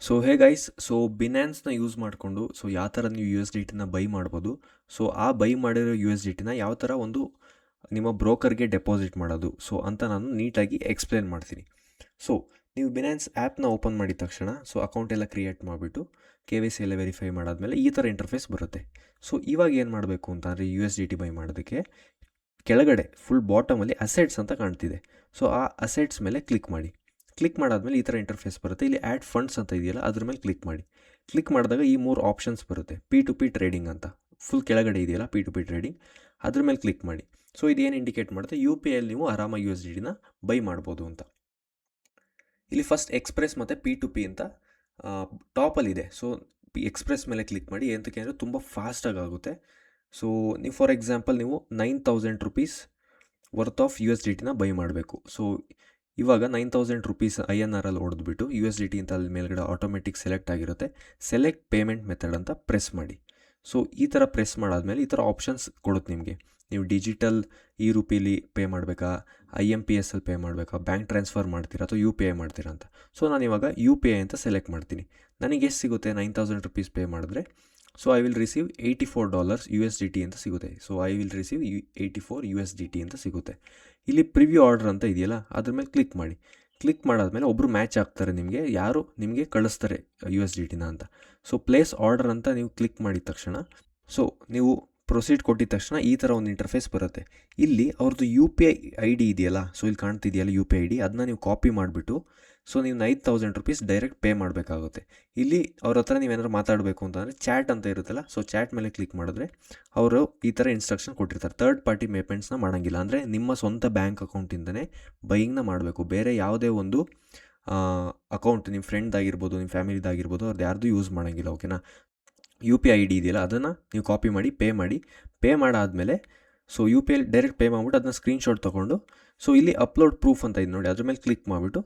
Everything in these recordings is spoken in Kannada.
ಸೊ ಹೇ ಗೈಸ್, ಸೊ ಬಿನಾನ್ಸ್ನ ಯೂಸ್ ಮಾಡಿಕೊಂಡು ಯಾವ ಥರ ನೀವು ಯು ಎಸ್ ಡಿ ಟಿನ ಬೈ ಮಾಡ್ಬೋದು. ಸೊ ಆ ಬೈ ಮಾಡಿರೋ ಯು ಎಸ್ ಡಿ ಟಿನ ಯಾವ ಥರ ಒಂದು ನಿಮ್ಮ ಬ್ರೋಕರ್ಗೆ ಡೆಪಾಸಿಟ್ ಮಾಡೋದು ಅಂತ ನಾನು ನೀಟಾಗಿ ಎಕ್ಸ್ಪ್ಲೇನ್ ಮಾಡ್ತೀನಿ. ಸೊ ನೀವು ಬಿನಾನ್ಸ್ ಆ್ಯಪ್ನ ಓಪನ್ ಮಾಡಿದ ತಕ್ಷಣ ಅಕೌಂಟ್ ಎಲ್ಲ ಕ್ರಿಯೇಟ್ ಮಾಡಿಬಿಟ್ಟು KYC ಎಲ್ಲ ವೆರಿಫೈ ಮಾಡಾದಮೇಲೆ ಈ ಥರ ಇಂಟರ್ಫೇಸ್ ಬರುತ್ತೆ. ಸೊ ಇವಾಗ ಏನು ಮಾಡಬೇಕು ಅಂತಂದರೆ U S D T buy ಮಾಡೋದಕ್ಕೆ ಕೆಳಗಡೆ ಫುಲ್ ಬಾಟಮಲ್ಲಿ ಅಸೆಟ್ಸ್ ಅಂತ ಕಾಣ್ತಿದೆ. ಸೊ ಆ ಅಸೆಟ್ಸ್ ಮೇಲೆ ಕ್ಲಿಕ್ ಮಾಡಿ. ಕ್ಲಿಕ್ ಮಾಡಾದ್ಮೇಲೆ ಈ ಥರ ಇಂಟರ್ಫೇಸ್ ಬರುತ್ತೆ. ಇಲ್ಲಿ ಆ್ಯಡ್ ಫಂಡ್ಸ್ ಅಂತ ಇದೆಯಲ್ಲ ಅದ್ರ ಮೇಲೆ ಕ್ಲಿಕ್ ಮಾಡಿ. ಕ್ಲಿಕ್ ಮಾಡಿದಾಗ ಈ 3 ಆಪ್ಷನ್ಸ್ ಬರುತ್ತೆ. P2P ಟ್ರೇಡಿಂಗ್ ಅಂತ ಫುಲ್ ಕೆಳಗಡೆ ಇದೆಯಲ್ಲ P2P ಟ್ರೇಡಿಂಗ್, ಅದ್ರ ಮೇಲೆ ಕ್ಲಿಕ್ ಮಾಡಿ. ಸೊ ಇದೇನು ಇಂಡಿಕೇಟ್ ಮಾಡುತ್ತೆ, UPI ಅಲ್ಲಿ ನೀವು ಆರಾಮಾಗಿ ಯು ಎಸ್ ಡಿ ಟಿನ ಬೈ ಮಾಡ್ಬೋದು ಅಂತ. ಇಲ್ಲಿ ಫಸ್ಟ್ ಎಕ್ಸ್ಪ್ರೆಸ್ ಮತ್ತು P2P ಅಂತ ಟಾಪಲ್ಲಿದೆ. ಸೊ ಎಕ್ಸ್ಪ್ರೆಸ್ ಮೇಲೆ ಕ್ಲಿಕ್ ಮಾಡಿ. ಏನಕ್ಕೆ ಅಂದರೆ ತುಂಬ ಫಾಸ್ಟಾಗಿ ಆಗುತ್ತೆ. ಸೊ ನೀವು ಫಾರ್ ಎಕ್ಸಾಂಪಲ್ ನೀವು 9,000 rupees worth of U S D ಟಿನ ಬೈ ಮಾಡಬೇಕು. ಸೊ ಇವಾಗ 9,000 ರೂಪೀಸ್ INR ಅಲ್ಲಿ ಹೊಡೆದ್ಬಿಟ್ಟು ಯು ಎಸ್ ಡಿ ಟಿ ಅಂತ ಅಲ್ಲಿ ಮೇಲ್ಗಡೆ ಆಟೋಮೆಟಿಕ್ ಸೆಲೆಕ್ಟ್ ಆಗಿರುತ್ತೆ. ಸೆಲೆಕ್ಟ್ ಪೇಮೆಂಟ್ ಮೆಥಡ್ ಅಂತ ಪ್ರೆಸ್ ಮಾಡಿ. ಸೊ ಈ ಥರ ಪ್ರೆಸ್ ಮಾಡಾದ್ಮೇಲೆ ಈ ಥರ ಆಪ್ಷನ್ಸ್ ಕೊಡುತ್ತೆ ನಿಮಗೆ. ನೀವು ಡಿಜಿಟಲ್ ರೂಪೀಲಿ ಪೇ ಮಾಡಬೇಕಾ, IMPS ಅಲ್ಲಿ ಪೇ ಮಾಡಬೇಕಾ, ಬ್ಯಾಂಕ್ ಟ್ರಾನ್ಸ್ಫರ್ ಮಾಡ್ತೀರಾ ಅಥವಾ UPI ಮಾಡ್ತೀರಾ ಅಂತ. ಸೊ ನಾನು ಇವಾಗ UPI ಅಂತ ಸೆಲೆಕ್ಟ್ ಮಾಡ್ತೀನಿ. ನನಗೆ ಎಷ್ಟು ಸಿಗುತ್ತೆ, 9,000 ರೂಪೀಸ್ ಪೇ ಮಾಡಿದ್ರೆ so I will receive $84 USDT ಅಂತ ಸಿಗುತ್ತೆ. So I will receive 84 USDT ಅಂತ ಸಿಗುತ್ತೆ. ಇಲ್ಲಿ ಪ್ರಿವ್ಯೂ ಆರ್ಡರ್ ಅಂತ ಇದೆಯಲ್ಲ ಅದ್ರ ಮೇಲೆ ಕ್ಲಿಕ್ ಮಾಡಿ. ಕ್ಲಿಕ್ ಮಾಡಾದ್ಮೇಲೆ ಒಬ್ಬರು ಮ್ಯಾಚ್ ಆಗ್ತಾರೆ ನಿಮಗೆ, ಯಾರು ನಿಮಗೆ ಕಳಿಸ್ತಾರೆ USDT ಅಂತ. ಸೊ ಪ್ಲೇಸ್ ಆರ್ಡರ್ ಅಂತ ನೀವು ಕ್ಲಿಕ್ ಮಾಡಿದ ತಕ್ಷಣ ನೀವು ಪ್ರೊಸೀಡ್ ಕೊಟ್ಟಿದ ತಕ್ಷಣ ಈ ಥರ ಒಂದು ಇಂಟರ್ಫೇಸ್ ಬರುತ್ತೆ. ಇಲ್ಲಿ ಅವ್ರದ್ದು UPI ID ಇದೆಯಲ್ಲ, ಸೊ ಇಲ್ಲಿ ಕಾಣ್ತಿದೆಯಲ್ಲ UPI ID, ಅದನ್ನ ನೀವು ಕಾಪಿ ಮಾಡಿಬಿಟ್ಟು ನೀವು 9,000 ರೂಪೀಸ್ ಡೈರೆಕ್ಟ್ ಪೇ ಮಾಡಬೇಕಾಗುತ್ತೆ. ಇಲ್ಲಿ ಅವ್ರ ಹತ್ರ ನೀವೇನಾದ್ರು ಮಾತಾಡಬೇಕು ಅಂತಂದರೆ ಚಾಟ್ ಅಂತ ಇರುತ್ತಲ್ಲ, ಸೊ ಚಾಟ್ ಮೇಲೆ ಕ್ಲಿಕ್ ಮಾಡಿದ್ರೆ ಅವರು ಈ ಥರ ಇನ್ಸ್ಟ್ರಕ್ಷನ್ ಕೊಟ್ಟಿರ್ತಾರೆ. ಥರ್ಡ್ ಪಾರ್ಟಿ ಪೇಮೆಂಟ್ಸ್ನ ಮಾಡೋಂಗಿಲ್ಲ, ಅಂದರೆ ನಿಮ್ಮ ಸ್ವಂತ ಬ್ಯಾಂಕ್ ಅಕೌಂಟಿಂದನೇ ಬೈಯಿಂಗ್ನ ಮಾಡಬೇಕು. ಬೇರೆ ಯಾವುದೇ ಒಂದು ಅಕೌಂಟ್ ನಿಮ್ಮ ಫ್ರೆಂಡ್ದಾಗಿರ್ಬೋದು, ನಿಮ್ಮ ಫ್ಯಾಮಿಲಿದಾಗಿರ್ಬೋದು, ಅವ್ರದ್ದು ಯಾರ್ದು ಯೂಸ್ ಮಾಡೋಂಗಿಲ್ಲ. ಓಕೆನಾ. UPI ID ಇದೆಯಲ್ಲ ಅದನ್ನು ನೀವು ಕಾಪಿ ಮಾಡಿ ಪೇ ಮಾಡಾದಮೇಲೆ UPI ಡೈರೆಕ್ಟ್ ಪೇ ಮಾಡಿಬಿಟ್ಟು ಅದನ್ನ ಸ್ಕ್ರೀನ್ಶಾಟ್ ತೊಗೊಂಡು ಇಲ್ಲಿ ಅಪ್ಲೋಡ್ ಪ್ರೂಫ್ ಅಂತ ಇದೆ ನೋಡಿ, ಅದ್ರ ಮೇಲೆ ಕ್ಲಿಕ್ ಮಾಡಿಬಿಟ್ಟು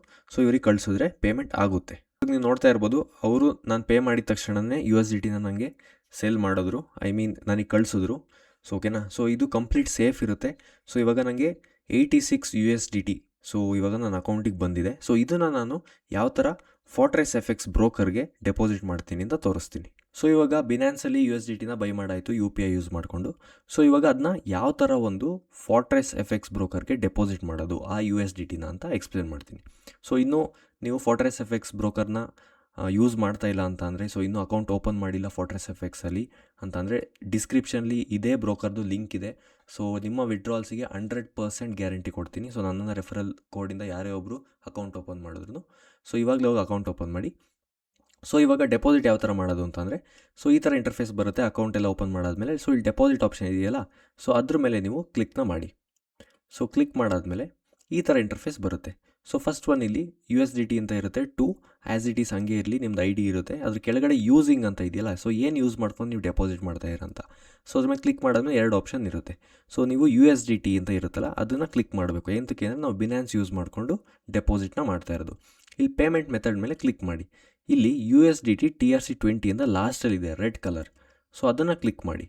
ಇವ್ರಿಗೆ ಕಳಿಸಿದ್ರೆ ಪೇಮೆಂಟ್ ಆಗುತ್ತೆ. ನೀವು ನೋಡ್ತಾ ಇರ್ಬೋದು, ಅವರು ನಾನು ಪೇ ಮಾಡಿದ ತಕ್ಷಣವೇ USDT ನನಗೆ ಸೇಲ್ ಮಾಡಿದ್ರು, ನನಗೆ ಕಳಿಸಿದ್ರು. ಓಕೆನಾ. ಇದು ಕಂಪ್ಲೀಟ್ ಸೇಫ್ ಇರುತ್ತೆ. ಇವಾಗ ನನಗೆ 86 USDT ಇವಾಗ ನನ್ನ ಅಕೌಂಟಿಗೆ ಬಂದಿದೆ. ಇದನ್ನು ನಾನು ಯಾವ ಥರ ಫಾರ್ಟ್ರೆಸ್ FX ಬ್ರೋಕರ್ಗೆ ಡೆಪಾಸಿಟ್ ಮಾಡ್ತೀನಿ ಅಂತ ತೋರಿಸ್ತೀನಿ. ಇವಾಗ ಬಿನಾನ್ಸಲ್ಲಿ USDT ಬೈ ಮಾಡಾಯಿತು UPI ಯೂಸ್ ಮಾಡಿಕೊಂಡು. ಇವಾಗ ಅದನ್ನ ಯಾವ ಥರ ಒಂದು ಫಾರ್ಟ್ರೆಸ್ FX ಬ್ರೋಕರ್ಗೆ ಡೆಪಾಸಿಟ್ ಮಾಡೋದು ಆ USDT ಅಂತ ಎಕ್ಸ್ಪ್ಲೇನ್ ಮಾಡ್ತೀನಿ. ಇನ್ನೂ ನೀವು ಫಾರ್ಟ್ರೆಸ್ FX ಬ್ರೋಕರ್ನ ಯೂಸ್ ಮಾಡ್ತಾ ಇಲ್ಲ ಅಂತ ಅಂದರೆ, ಇನ್ನೂ ಅಕೌಂಟ್ ಓಪನ್ ಮಾಡಿಲ್ಲ ಫಾರ್ಟ್ರೆಸ್ FX ಅಲ್ಲಿ ಅಂತಂದರೆ ಡಿಸ್ಕ್ರಿಪ್ಷನ್ಲಿ ಇದೇ ಬ್ರೋಕರ್ದು ಲಿಂಕ್ ಇದೆ. ನಿಮ್ಮ ವಿಡ್ರಾಲ್ಸಿಗೆ 100% ಗ್ಯಾರಂಟಿ ಕೊಡ್ತೀನಿ. ನನ್ನನ್ನು ರೆಫರಲ್ ಕೋಡಿಂದ ಯಾರೇ ಒಬ್ಬರು ಅಕೌಂಟ್ ಓಪನ್ ಮಾಡಿದ್ರು ಇವಾಗಲೇ ಹೋಗಿ ಅಕೌಂಟ್ ಓಪನ್ ಮಾಡಿ. ಇವಾಗ ಡೆಪಾಸಿಟ್ ಯಾವ ಥರ ಮಾಡೋದು ಅಂತಂದರೆ ಈ ಥರ ಇಂಟರ್ಫೇಸ್ ಬರುತ್ತೆ. ಅಕೌಂಟ್ ಎಲ್ಲ ಓಪನ್ ಮಾಡಾದಮೇಲೆ ಇಲ್ಲಿ ಡೆಪಾಸಿಟ್ ಆಪ್ಷನ್ ಇದೆಯಲ್ಲ, ಅದ್ರ ಮೇಲೆ ನೀವು ಕ್ಲಿಕ್ನ ಮಾಡಿ. ಕ್ಲಿಕ್ ಮಾಡಾದಮೇಲೆ ಈ ಥರ ಇಂಟರ್ಫೇಸ್ ಬರುತ್ತೆ. ಫಸ್ಟ್ ಒನ್ ಇಲ್ಲಿ USDT ಅಂತ ಇರುತ್ತೆ. 2 ಆ್ಯಸ್ ಇಟ್ ಈಸ್ ಹಂಗೆ ಇರಲಿ, ನಿಮ್ದು ID ಇರುತ್ತೆ. ಅದ್ರ ಕೆಳಗಡೆ ಯೂಸಿಂಗ್ ಅಂತ ಇದೆಯಲ್ಲ, ಏನು ಯೂಸ್ ಮಾಡ್ಕೊಂಡು ನೀವು ಡೆಪಾಸಿಟ್ ಮಾಡ್ತಾ ಇರೋಂತ. ಅದ್ರ ಮೇಲೆ ಕ್ಲಿಕ್ ಮಾಡಾದ್ಮೇಲೆ 2 ಆಪ್ಷನ್ ಇರುತ್ತೆ. ನೀವು USDT ಅಂತ ಇರುತ್ತಲ್ಲ ಅದನ್ನು ಕ್ಲಿಕ್ ಮಾಡಬೇಕು. ಏನಕ್ಕೆ ಅಂದರೆ ನಾವು ಬಿನಾನ್ಸ್ ಯೂಸ್ ಮಾಡಿಕೊಂಡು ಡೆಪಾಸಿಟ್ನ ಮಾಡ್ತಾ ಇರೋದು. ಇಲ್ಲಿ ಪೇಮೆಂಟ್ ಮೆಥಡ್ ಮೇಲೆ ಕ್ಲಿಕ್ ಮಾಡಿ. ಇಲ್ಲಿ USDT TRC20 ಅಂತ ಲಾಸ್ಟಲ್ಲಿದೆ ರೆಡ್ ಕಲರ್. ಅದನ್ನು ಕ್ಲಿಕ್ ಮಾಡಿ.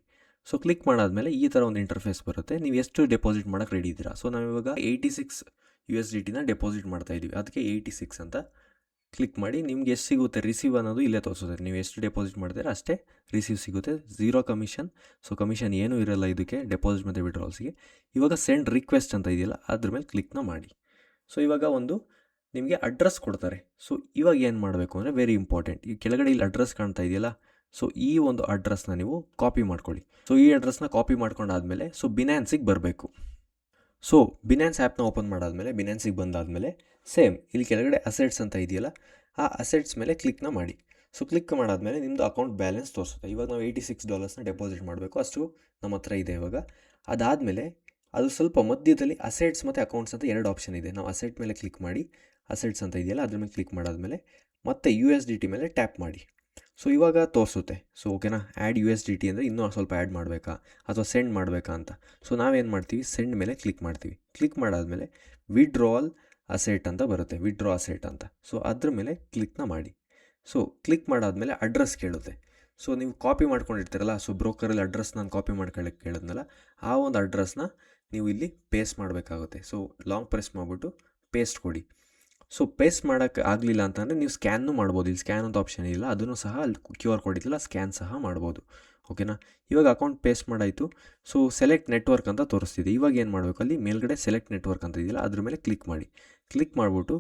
ಕ್ಲಿಕ್ ಮಾಡಾದಮೇಲೆ ಈ ಥರ ಒಂದು ಇಂಟರ್ಫೇಸ್ ಬರುತ್ತೆ. ನೀವು ಎಷ್ಟು ಡೆಪಾಸಿಟ್ ಮಾಡೋಕ್ಕೆ ರೆಡಿ ಇದ್ದೀರಾ. ನಾವಿವಾಗ 86 USDTನ ಡೆಪಾಸಿಟ್ ಮಾಡ್ತಾ ಇದ್ದೀವಿ, ಅದಕ್ಕೆ 86 ಅಂತ ಕ್ಲಿಕ್ ಮಾಡಿ. ನಿಮ್ಗೆ ಎಷ್ಟು ಸಿಗುತ್ತೆ ರಿಸೀವ್ ಅನ್ನೋದು ಇಲ್ಲೇ ತೋರಿಸುತ್ತೆ. ನೀವು ಎಷ್ಟು ಡೆಪಾಸಿಟ್ ಮಾಡ್ತೀರಾ ಅಷ್ಟೇ ರಿಸೀವ್ ಸಿಗುತ್ತೆ. 0 ಕಮಿಷನ್. ಕಮಿಷನ್ ಏನೂ ಇರೋಲ್ಲ ಇದಕ್ಕೆ, ಡೆಪಾಸಿಟ್ ಮತ್ತು ವಿಡ್ರಾಲ್ಸ್ಗೆ. ಇವಾಗ ಸೆಂಡ್ ರಿಕ್ವೆಸ್ಟ್ ಅಂತ ಇದೆಯಲ್ಲ ಅದ್ರ ಮೇಲೆ ಕ್ಲಿಕ್ನ ಮಾಡಿ. ಇವಾಗ ಒಂದು ನಿಮಗೆ ಅಡ್ರೆಸ್ ಕೊಡ್ತಾರೆ. ಇವಾಗ ಏನು ಮಾಡಬೇಕು ಅಂದರೆ ವೆರಿ ಇಂಪಾರ್ಟೆಂಟ್, ಈ ಕೆಳಗಡೆ ಇಲ್ಲಿ ಅಡ್ರೆಸ್ ಕಾಣ್ತಾ ಇದೆಯಲ್ಲ, ಈ ಒಂದು ಅಡ್ರೆಸ್ನ ನೀವು ಕಾಪಿ ಮಾಡ್ಕೊಳ್ಳಿ. ಈ ಅಡ್ರೆಸ್ನ ಕಾಪಿ ಮಾಡ್ಕೊಂಡಾದ್ಮೇಲೆ ಬಿನಾನ್ಸಿಗೆ ಬರಬೇಕು. ಬಿನಾನ್ಸ್ ಆ್ಯಪ್ನ ಓಪನ್ ಮಾಡಾದಮೇಲೆ ಬಿನಾನ್ಸಿಗೆ ಬಂದಾದಮೇಲೆ ಸೇಮ್ ಇಲ್ಲಿ ಕೆಳಗಡೆ ಅಸೆಟ್ಸ್ ಅಂತ ಇದೆಯಲ್ಲ, ಆ ಅಸೆಟ್ಸ್ ಮೇಲೆ ಕ್ಲಿಕ್ನ ಮಾಡಿ. ಕ್ಲಿಕ್ ಮಾಡಾದಮೇಲೆ ನಿಮ್ಮದು ಅಕೌಂಟ್ ಬ್ಯಾಲೆನ್ಸ್ ತೋರಿಸುತ್ತೆ. ಇವಾಗ ನಾವು $86ನ ಡೆಪಾಸಿಟ್ ಮಾಡಬೇಕು, ಅಷ್ಟು ನಮ್ಮ ಹತ್ರ ಇದೆ ಇವಾಗ. ಅದಾದಮೇಲೆ ಅದು ಸ್ವಲ್ಪ ಮಧ್ಯದಲ್ಲಿ ಅಸೆಟ್ಸ್ ಮತ್ತು ಅಕೌಂಟ್ಸ್ ಅಂತ 2 ಆಪ್ಷನ್ ಇದೆ. ನಾವು ಅಸೆಟ್ ಮೇಲೆ ಕ್ಲಿಕ್ ಮಾಡಿ, ಅಸೆಟ್ಸ್ ಅಂತ ಇದೆಯಲ್ಲ ಅದ್ರ ಮೇಲೆ ಕ್ಲಿಕ್ ಮಾಡಾದಮೇಲೆ ಮತ್ತೆ USDT ಮೇಲೆ ಟ್ಯಾಪ್ ಮಾಡಿ. ಇವಾಗ ತೋರಿಸುತ್ತೆ. ಓಕೆನಾ. ಆ್ಯಡ್ USDT ಅಂದರೆ ಇನ್ನೂ ಸ್ವಲ್ಪ ಆ್ಯಡ್ ಮಾಡಬೇಕಾ ಅಥವಾ ಸೆಂಡ್ ಮಾಡಬೇಕಾ ಅಂತ. ನಾವೇನು ಮಾಡ್ತೀವಿ, ಸೆಂಡ್ ಮೇಲೆ ಕ್ಲಿಕ್ ಮಾಡ್ತೀವಿ. ಕ್ಲಿಕ್ ಮಾಡಾದಮೇಲೆ ವಿಡ್ರಾಲ್ ಅಸೆಟ್ ಅಂತ ಬರುತ್ತೆ, ವಿಡ್ರಾ ಅಸೆಟ್ ಅಂತ. ಅದ್ರ ಮೇಲೆ ಕ್ಲಿಕ್ನ ಮಾಡಿ. ಕ್ಲಿಕ್ ಮಾಡಾದಮೇಲೆ ಅಡ್ರೆಸ್ ಕೇಳುತ್ತೆ. ನೀವು ಕಾಪಿ ಮಾಡ್ಕೊಂಡಿರ್ತೀರಲ್ಲ, ಬ್ರೋಕರಲ್ಲಿ ಅಡ್ರೆಸ್ ನಾನು ಕಾಪಿ ಮಾಡ್ಕೊಳ್ಳೋಕ್ಕೆ ಕೇಳಿದ್ನಲ್ಲ, ಆ ಒಂದು ಅಡ್ರೆಸ್ನ ನೀವು ಇಲ್ಲಿ ಪೇಸ್ಟ್ ಮಾಡಬೇಕಾಗುತ್ತೆ. ಲಾಂಗ್ ಪ್ರೆಸ್ ಮಾಡಿಬಿಟ್ಟು ಪೇಸ್ಟ್ ಕೊಡಿ. ಸೊ ಪೇಸ್ಟ್ ಮಾಡೋಕ್ಕೆ ಆಗಲಿಲ್ಲ ಅಂತಂದರೆ ನೀವು ಸ್ಕ್ಯಾನ್ನು ಮಾಡ್ಬೋದು. ಇಲ್ಲಿ ಸ್ಕ್ಯಾನ್ ಅಂತ ಆಪ್ಷನ್ ಇಲ್ಲ, ಅದನ್ನು ಸಹ ಅಲ್ಲಿ QR ಕೋಡ್ ಇದೆಯಲ್ಲ ಸ್ಕ್ಯಾನ್ ಸಹ ಮಾಡ್ಬೋದು. ಓಕೆನಾ. ಇವಾಗ ಅಕೌಂಟ್ ಪೇಸ್ಟ್ ಮಾಡಾಯಿತು. ಸೊ ಸೆಲೆಕ್ಟ್ ನೆಟ್ವರ್ಕ್ ಅಂತ ತೋರಿಸ್ತಿದೆ. ಇವಾಗ ಏನು ಮಾಡಬೇಕು, ಅಲ್ಲಿ ಮೇಲ್ಗಡೆ ಸೆಲೆಕ್ಟ್ ನೆಟ್ವರ್ಕ್ ಅಂತ ಇದೆಯಲ್ಲ ಅದ್ರ ಮೇಲೆ ಕ್ಲಿಕ್ ಮಾಡಿ. ಕ್ಲಿಕ್ ಮಾಡಿಬಿಟ್ಟು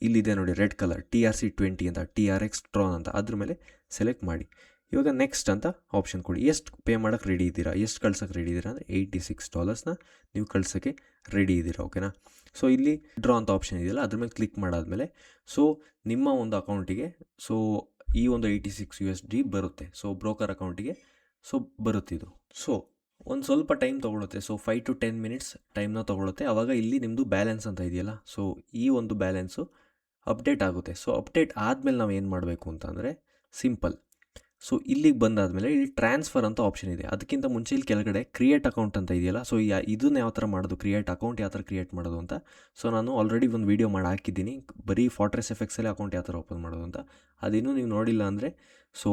ಇಲ್ಲಿದೆ ನೋಡಿ ರೆಡ್ ಕಲರ್ TRC20 ಅಂತ, TRX Tron ಅಂತ, ಅದ್ರ ಮೇಲೆ ಸೆಲೆಕ್ಟ್ ಮಾಡಿ. ಇವಾಗ ನೆಕ್ಸ್ಟ್ ಅಂತ ಆಪ್ಷನ್ ಕೊಡಿ. ಎಷ್ಟು ಪೇ ಮಾಡೋಕ್ಕೆ ರೆಡಿ ಇದ್ದೀರಾ, ಎಷ್ಟು ಕಳ್ಸೋಕ್ಕೆ ರೆಡಿ ಇದ್ದೀರಾ ಅಂದರೆ $86 ನೀವು ಕಳ್ಸೋಕ್ಕೆ ರೆಡಿ ಇದ್ದೀರಾ. ಓಕೆನಾ. ಸೊ ಇಲ್ಲಿ ಡ್ರಾ ಅಂತ ಆಪ್ಷನ್ ಇದೆಯಲ್ಲ ಅದ್ರ ಮೇಲೆ ಕ್ಲಿಕ್ ಮಾಡಾದಮೇಲೆ ಸೊ ನಿಮ್ಮ ಒಂದು ಅಕೌಂಟಿಗೆ ಸೊ ಈ ಒಂದು $86 ಬರುತ್ತೆ. ಸೊ ಬ್ರೋಕರ್ ಅಕೌಂಟಿಗೆ ಸೊ ಬರುತ್ತಿದ್ದು. ಸೊ ಒಂದು ಸ್ವಲ್ಪ ಟೈಮ್ ತೊಗೊಳುತ್ತೆ. ಸೊ 5 to 10 ಮಿನಿಟ್ಸ್ ಟೈಮ್ನ ತೊಗೊಳುತ್ತೆ. ಆವಾಗ ಇಲ್ಲಿ ನಿಮ್ಮದು ಬ್ಯಾಲೆನ್ಸ್ ಅಂತ ಇದೆಯಲ್ಲ, ಸೊ ಈ ಒಂದು ಬ್ಯಾಲೆನ್ಸು ಅಪ್ಡೇಟ್ ಆಗುತ್ತೆ. ಸೊ ಅಪ್ಡೇಟ್ ಆದಮೇಲೆ ನಾವು ಏನು ಮಾಡಬೇಕು ಅಂತಂದರೆ ಸಿಂಪಲ್. ಸೊ ಇಲ್ಲಿಗೆ ಬಂದಾದಮೇಲೆ ಇಲ್ಲಿ ಟ್ರಾನ್ಸ್ಫರ್ ಅಂತ ಆಪ್ಷನ್ ಇದೆ. ಅದಕ್ಕಿಂತ ಮುಂಚೆ ಇಲ್ಲಿ ಕೆಳಗಡೆ ಕ್ರಿಯೇಟ್ ಅಕೌಂಟ್ ಅಂತ ಇದೆಯಲ್ಲ, ಸೊ ಇದನ್ನು ಯಾವ ಥರ ಮಾಡೋದು, ಕ್ರಿಯೇಟ್ ಅಕೌಂಟ್ ಯಾವ ಥರ ಕ್ರಿಯೇಟ್ ಮಾಡೋದು ಅಂತ ಸೊ ನಾನು ಆಲ್ರೆಡಿ ಒಂದು ವೀಡಿಯೋ ಮಾಡಿ ಹಾಕಿದ್ದೀನಿ, ಬರೀ ಫಾರ್ಟ್ರೆಸ್ ಎಫೆಕ್ಟ್ಸಲ್ಲಿ ಅಕೌಂಟ್ ಯಾವ ಥರ ಓಪನ್ ಮಾಡೋದು ಅಂತ. ಅದಿನ್ನೂ ನೀವು ನೋಡಿಲ್ಲ ಅಂದರೆ ಸೊ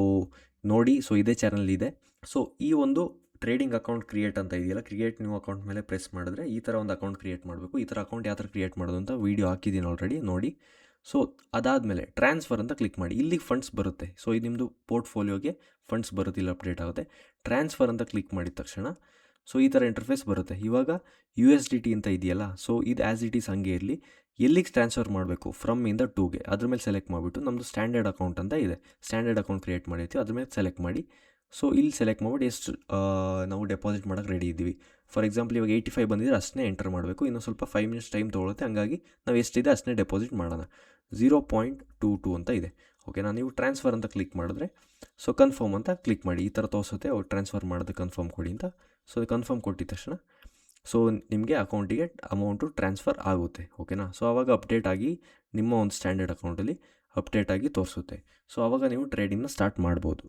ನೋಡಿ. ಸೊ ಇದೇ ಚಾನಲ್ ಇದೆ. ಸೊ ಈ ಒಂದು ಟ್ರೇಡಿಂಗ್ ಅಕೌಂಟ್ ಕ್ರಿಯೇಟ್ ಅಂತ ಇದೆಯಲ್ಲ, ಕ್ರಿಯೇಟ್ ನ್ಯೂ ಅಕೌಂಟ್ ಮೇಲೆ ಪ್ರೆಸ್ ಮಾಡಿದ್ರೆ ಈ ಥರ ಒಂದು ಅಕೌಂಟ್ ಕ್ರಿಯೇಟ್ ಮಾಡಬೇಕು. ಈ ಥರ ಅಕೌಂಟ್ ಯಾವ ಥರ ಕ್ರಿಯೇಟ್ ಮಾಡೋದು ಅಂತ ವೀಡಿಯೋ ಹಾಕಿದ್ದೀನಿ ಆಲ್ರೆಡಿ, ನೋಡಿ. ಸೊ ಅದಾದಮೇಲೆ ಟ್ರಾನ್ಸ್ಫರ್ ಅಂತ ಕ್ಲಿಕ್ ಮಾಡಿ. ಇಲ್ಲಿಗೆ ಫಂಡ್ಸ್ ಬರುತ್ತೆ. ಸೊ ಇದು ನಿಮ್ಮದು ಪೋರ್ಟ್ಫೋಲಿಯೋಗೆ ಫಂಡ್ಸ್ ಬರುತ್ತೆ, ಇಲ್ಲಿ ಅಪ್ಡೇಟ್ ಆಗುತ್ತೆ. ಟ್ರಾನ್ಸ್ಫರ್ ಅಂತ ಕ್ಲಿಕ್ ಮಾಡಿದ ತಕ್ಷಣ ಸೊ ಈ ಥರ ಇಂಟರ್ಫೇಸ್ ಬರುತ್ತೆ. ಇವಾಗ USDT ಅಂತ ಇದೆಯಲ್ಲ, ಸೊ ಇದು ಆ್ಯಸ್ ಇಟ್ ಈಸ್ ಹಂಗೆ ಇರಲಿ. ಎಲ್ಲಿಗೆ ಟ್ರಾನ್ಸ್ಫರ್ ಮಾಡಬೇಕು, ಫ್ರಮ್ ಇಂದ ಟೂಗೆ, ಅದ್ರ ಮೇಲೆ ಸೆಲೆಕ್ಟ್ ಮಾಡಿಬಿಟ್ಟು ನಮ್ಮದು ಸ್ಟ್ಯಾಂಡರ್ಡ್ ಅಕೌಂಟ್ ಅಂತ ಇದೆ, ಸ್ಟ್ಯಾಂಡರ್ಡ್ ಅಕೌಂಟ್ ಕ್ರಿಯೇಟ್ ಮಾಡಿರ್ತೀವಿ, ಅದ್ರ ಮೇಲೆ ಸೆಲೆಕ್ಟ್ ಮಾಡಿ. ಸೊ ಇಲ್ಲಿ ಸೆಲೆಕ್ಟ್ ಮಾಡಿಬಿಟ್ಟು ಎಷ್ಟು ನಾವು ಡೆಪಾಸಿಟ್ ಮಾಡೋಕ್ಕೆ ರೆಡಿ ಇದ್ದೀವಿ. ಫಾರ್ ಎಕ್ಸಾಂಪಲ್ ಇವಾಗ 85 ಬಂದಿದ್ರೆ ಅಷ್ಟನ್ನೇ ಎಂಟರ್ ಮಾಡಬೇಕು. ಇನ್ನೂ ಸ್ವಲ್ಪ 5 ಮಿನಿಟ್ಸ್ ಟೈಮ್ ತೊಗೊಳುತ್ತೆ, ಹಂಗಾಗಿ ನಾವು ಎಷ್ಟಿದೆ ಅಷ್ಟನ್ನೇ ಡೆಪಾಸಿಟ್ ಮಾಡೋಣ. 0.22 ಅಂತ ಇದೆ. ಓಕೆನಾ. ನೀವು ಟ್ರಾನ್ಸ್ಫರ್ ಅಂತ ಕ್ಲಿಕ್ ಮಾಡಿದ್ರೆ ಸೊ ಕನ್ಫರ್ಮ್ ಅಂತ ಕ್ಲಿಕ್ ಮಾಡಿ. ಈ ಥರ ತೋರಿಸುತ್ತೆ ಅವ್ರು ಟ್ರಾನ್ಸ್ಫರ್ ಮಾಡೋದು ಕನ್ಫರ್ಮ್ ಕೊಡಿ ಅಂತ. ಸೊ ಕನ್ಫರ್ಮ್ ಕೊಟ್ಟಿದ ತಕ್ಷಣ ಸೊ ನಿಮಗೆ ಅಕೌಂಟಿಗೆ ಅಮೌಂಟು ಟ್ರಾನ್ಸ್ಫರ್ ಆಗುತ್ತೆ. ಓಕೆನಾ. ಸೊ ಆವಾಗ ಅಪ್ಡೇಟ್ ಆಗಿ ನಿಮ್ಮ ಒಂದು ಸ್ಟ್ಯಾಂಡರ್ಡ್ ಅಕೌಂಟಲ್ಲಿ ಅಪ್ಡೇಟ್ ಆಗಿ ತೋರಿಸುತ್ತೆ. ಸೊ ಆವಾಗ ನೀವು ಟ್ರೇಡಿಂಗ್ನ ಸ್ಟಾರ್ಟ್ ಮಾಡ್ಬೋದು.